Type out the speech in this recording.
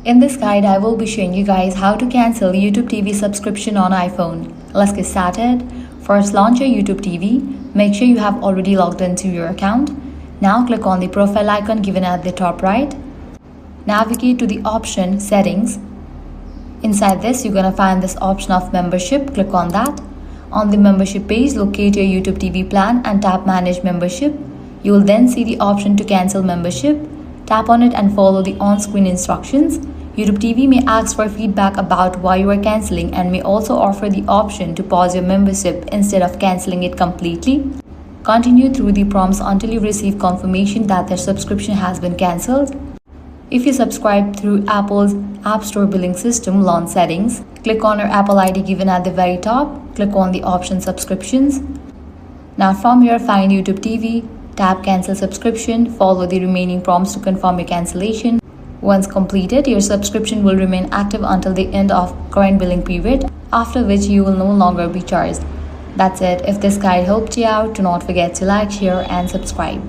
In this guide, I will be showing you guys how to cancel YouTube TV subscription on iPhone. Let's get started. First, launch your YouTube TV. Make sure you have already logged into your account. Now click on the profile icon given at the top right. Navigate to the option Settings. Inside this, you're gonna find this option of membership. Click on that. On the membership page, locate your YouTube TV plan and tap Manage Membership. You will then see the option to cancel membership. Tap on it and follow the on-screen instructions. YouTube TV may ask for feedback about why you are cancelling and may also offer the option to pause your membership instead of cancelling it completely. Continue through the prompts until you receive confirmation that their subscription has been cancelled. If you subscribe through Apple's App Store billing system, launch settings. Click on your Apple ID given at the very top. Click on the option Subscriptions. Now from here, find YouTube TV. Tap Cancel Subscription. Follow the remaining prompts to confirm your cancellation. Once completed, your subscription will remain active until the end of current billing period, after which you will no longer be charged. That's it. If this guide helped you out, do not forget to like, share, and subscribe.